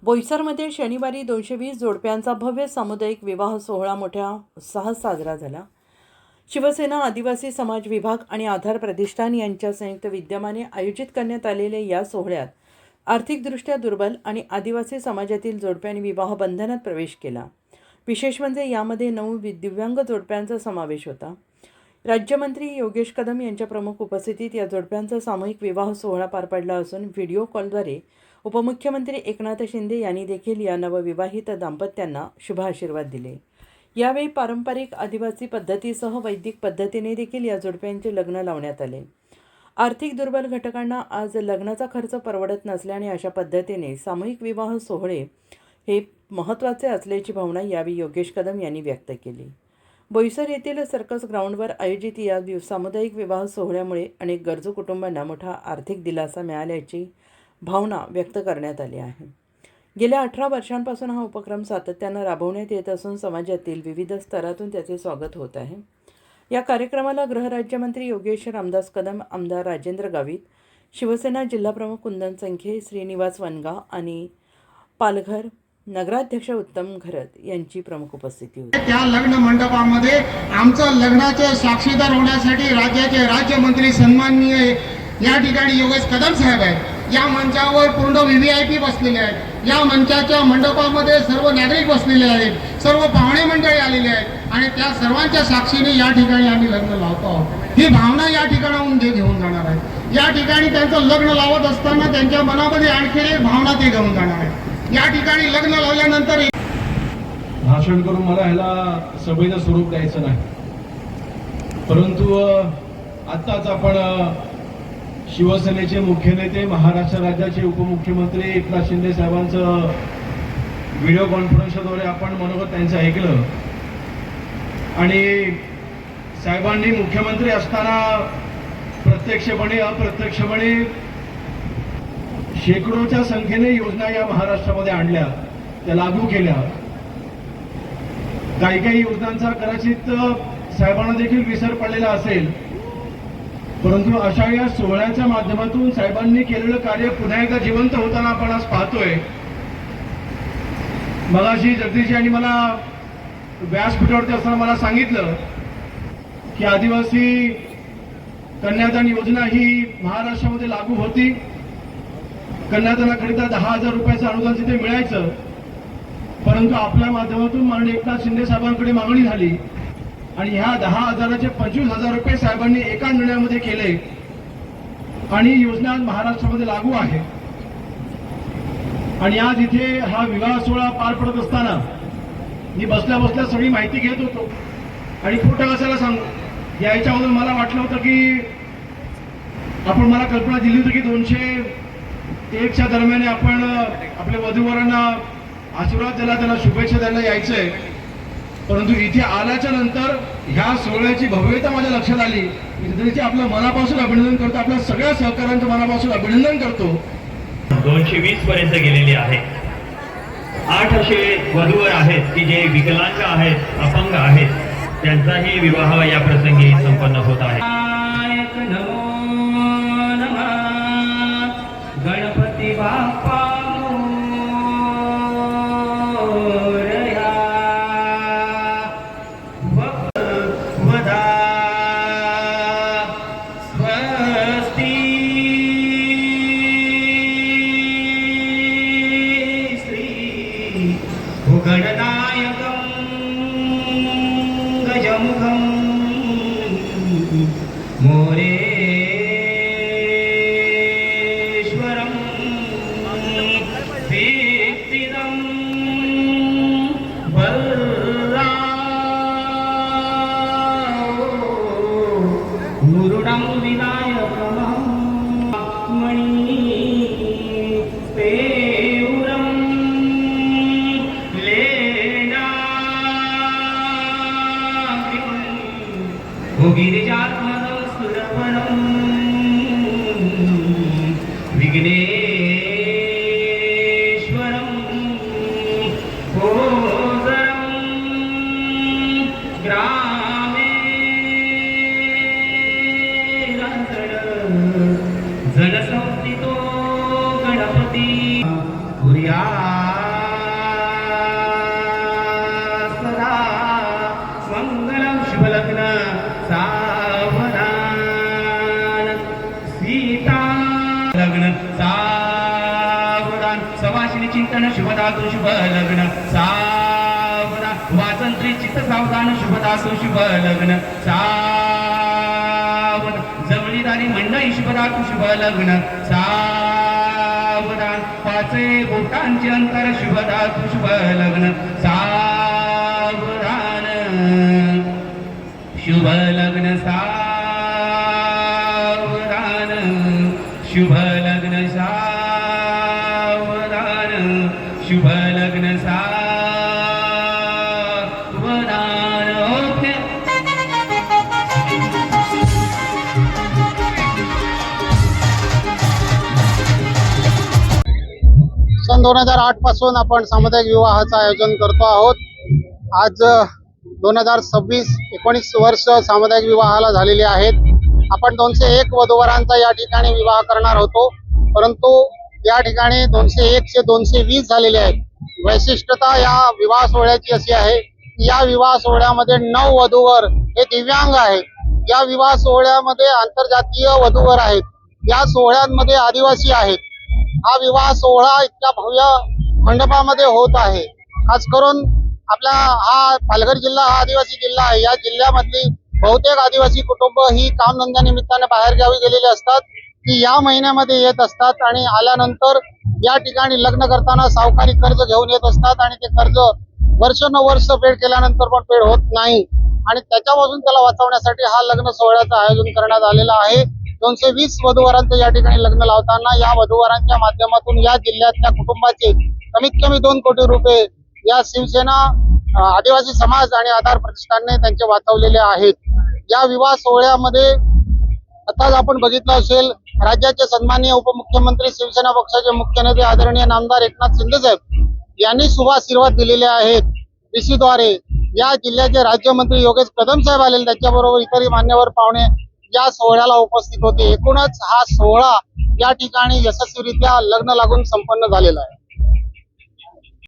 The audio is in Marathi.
बोईसरमध्ये शनिवारी 220 जोडप्यांचा भव्य सामुदायिक विवाह सोहळा मोठ्या उत्साहात साजरा झाला। शिवसेना आदिवासी समाज विभाग आणि आधार प्रतिष्ठान यांच्या संयुक्त विद्यमाने आयोजित करण्यात आलेल्या या सोहळ्यात आर्थिकदृष्ट्या दुर्बल आणि आदिवासी समाजातील जोडप्यांनी विवाह बंधनात प्रवेश केला। विशेष म्हणजे यामध्ये 9 दिव्यांग जोडप्यांचा समावेश होता। राज्यमंत्री योगेश कदम यांच्या प्रमुख उपस्थितीत या जोडप्यांचा सामूहिक विवाह सोहळा पार पडला असून व्हिडिओ कॉलद्वारे उपमुख्यमंत्री एकनाथ शिंदे यांनी देखील या नवविवाहित दाम्पत्यांना शुभ आशीर्वाद दिले। यावेळी पारंपरिक आदिवासी पद्धतीसह वैदिक पद्धतीने देखील या जोडप्यांचे लग्न लावण्यात आले। आर्थिक दुर्बल घटकांना आज लग्नाचा खर्च परवडत नसल्याने अशा पद्धतीने सामूहिक विवाह सोहळे हे महत्त्वाचे असल्याची भावना यावेळी योगेश कदम यांनी व्यक्त केली। बोईसर येथील सर्कस ग्राउंडवर आयोजित या सामुदायिक विवाह सोहळ्यामुळे अनेक गरजू कुटुंबांना मोठा आर्थिक दिलासा मिळाल्याची भावना व्यक्त करण्यात आली आहे। गेल्या 18 वर्षांपासून हा उपक्रम सातत्याने राबवण्यात येत असून समाजातील विविध स्तरातून त्याचे स्वागत होत आहे। या कार्यक्रमाला गृहराज्यमंत्री योगेश रामदास कदम, आमदार राजेंद्र गावित, शिवसेना जिल्हाप्रमुख कुंदन संखे, श्रीनिवास वनगा आणि पालघर नगराध्यक्ष उत्तम घरत यांची प्रमुख उपस्थिती होती। त्या लग्न मंडपामध्ये आमचं लग्नाचे साक्षीदार होण्यासाठी राज्याचे राज्यमंत्री सन्माननीय या ठिकाणी योगेश कदम साहेब आहेत। या मंचावर पूर्ण व्हीव्हीआयपी बसलेले आहेत। या मंचाच्या मंडपामध्ये सर्व नागरिक बसलेले आहेत, सर्व पाहुणे मंडळी आलेले आहेत आणि त्या सर्वांच्या साक्षीने या ठिकाणी आम्ही लग्न लावतो आहोत। ही भावना या ठिकाणाहून ते घेऊन जाणार आहेत। या ठिकाणी त्यांचं लग्न लावत असताना त्यांच्या मनामध्ये आणखी एक भावना ते घेऊन जाणार आहेत। या ठिकाणी लग्न लावल्यानंतर भाषण करून मला ह्याला सभेचं स्वरूप द्यायचं नाही, परंतु आत्ताच आपण शिवसेनेचे मुख्य नेते, महाराष्ट्र राज्याचे उपमुख्यमंत्री एकनाथ शिंदे साहेबांचं व्हिडिओ कॉन्फरन्सद्वारे आपण मनोगत त्यांचं ऐकलं आणि साहेबांनी मुख्यमंत्री असताना प्रत्यक्षपणे अप्रत्यक्षपणे शेकडोच्या संख्येने योजना या महाराष्ट्रामध्ये आणल्या, त्या लागू केल्या। काही योजनांचा कदाचित साहेबांना देखील विसर पडलेला असेल, परंतु अशा या सोहळ्याच्या माध्यमातून साहेबांनी केलेलं कार्य पुन्हा एकदा जिवंत होताना आपण आज पाहतोय। मगाशी जगदीश यांनी मला व्यासपीठावरती असताना मला सांगितलं की आदिवासी कन्यादान योजना ही महाराष्ट्रामध्ये लागू होती। कन्यादानाकरिता 10,000 रुपयाचं अनुदान तिथे मिळायचं, परंतु आपल्या माध्यमातून माननीय एकनाथ शिंदे साहेबांकडे मागणी झाली आणि ह्या 10,000चे 25,000 रुपये साहेबांनी एका निर्णयामध्ये केले आणि योजना महाराष्ट्रामध्ये लागू आहे। आणि आज इथे हा विवाह सोहळा पार पडत असताना मी बसल्या बसल्या सगळी माहिती घेत होतो आणि खोटं कशाला सांगू, याच्या अगोदर मला वाटलं होतं की आपण मला कल्पना दिली होती की 201च्या दरम्यान आपण आपल्या वधूवरांना आशीर्वाद द्यायला, त्यांना शुभेच्छा द्यायला यायचंय, परंतु इथे आल्याच्या नंतर ह्या सोहळ्याची भव्यता माझ्या लक्षात आली। मी आपलं मनापासून अभिनंदन करतो, आपल्या सगळ्या सहकाऱ्यांचं मनापासून अभिनंदन करतो। 220 पर्यंत गेलेली आहे। 8 असे वधूवर आहेत की जे विकलांग आहेत, अपंग आहेत, त्यांचाही विवाह या प्रसंगी संपन्न होत आहे। गणपती बाप्पा गणनायकं गजमुखं मोरेश्वरं कीर्तिनं मुरुडं विनायकं मणि गिरिजात्मकं सुरवरं विघ्नेश्वरं सवासिनी चिंतन शुभदातु शुभ लग्न सावधान वाचंत्री चित्त सावधान शुभदातु शुभ लग्न सावधान जवळीदारी मंडळी शुभदातु शुभ लग्न सावधान पाचे बोटांचे अंतर शुभदातु शुभ लग्न सावधान शुभ लग्न सावधान शुभ लग्न सावधान शुभ लग्न सावधान ओके सन 2008 पासून आपण सामुदायिक विवाहाचं आयोजन करतो आहोत. आज 19 वर्ष सामुदायिक विवाहाला झालेले आहेत. आपण 201 वधूवरांचा या ठिकाणी विवाह करणार होतो, परंतु या ठिकाणी 201 चे 220 झालेले आहेत. वैशिष्ट्यता या विवाह सोहळ्याची अशी आहे की या विवाह सोहळ्यामध्ये 9 वधूवर हे दिव्यांग आहेत. या विवाह सोहळ्यामध्ये आंतरजातीय वधूवर आहेत. या सोहळ्यांमध्ये आदिवासी आहेत. हा विवाह सोहळा इतक्या भव्य मंडपामध्ये होत आहे. खास करून आपला हा पालघर जिल्हा हा आदिवासी जिल्हा आहे. या जिल्ह्यामधली बहुतेक आदिवासी कुटुंब ही कामधंद्यानिमित्ताने बाहेरगावी गेलेली असतात, ती या महिन्यामध्ये येत असतात आणि आल्यानंतर या ठिकाणी लग्न करताना सावकारी कर्ज घेऊन येत असतात आणि ते कर्ज वर्ष पेड केल्यानंतर पण पेड होत नाही आणि त्याच्यापासून त्याला वाचवण्यासाठी हा लग्न सोहळ्याचं आयोजन करण्यात आलेलं आहे. 220 वधूवरांचं या ठिकाणी लग्न लावताना या वधूवरांच्या माध्यमातून या जिल्ह्यातल्या कुटुंबाचे कमीत कमी 2 कोटी रुपये या शिवसेना आदिवासी समाज आणि आधार प्रतिष्ठानने त्यांचे वाचवलेले आहेत. या विवाह सोहळ्यामध्ये आताच आपण बघितलं असेल, राज्याचे सन्माननीय उपमुख्यमंत्री शिवसेना पक्षाचे मुख्य नेते आदरणीय नामदार एकनाथ शिंदे साहेब यांनी शुभ आशीर्वाद दिलेले आहेत. डीसीद्वारे या जिल्ह्याचे राज्यमंत्री योगेश कदम साहेब आलेले, त्याच्याबरोबर इतरही मान्यवर पाहुणे या सोहळ्याला उपस्थित होते. एकूणच हा सोहळा या ठिकाणी यशस्वीरित्या लग्न लागून संपन्न झालेला आहे.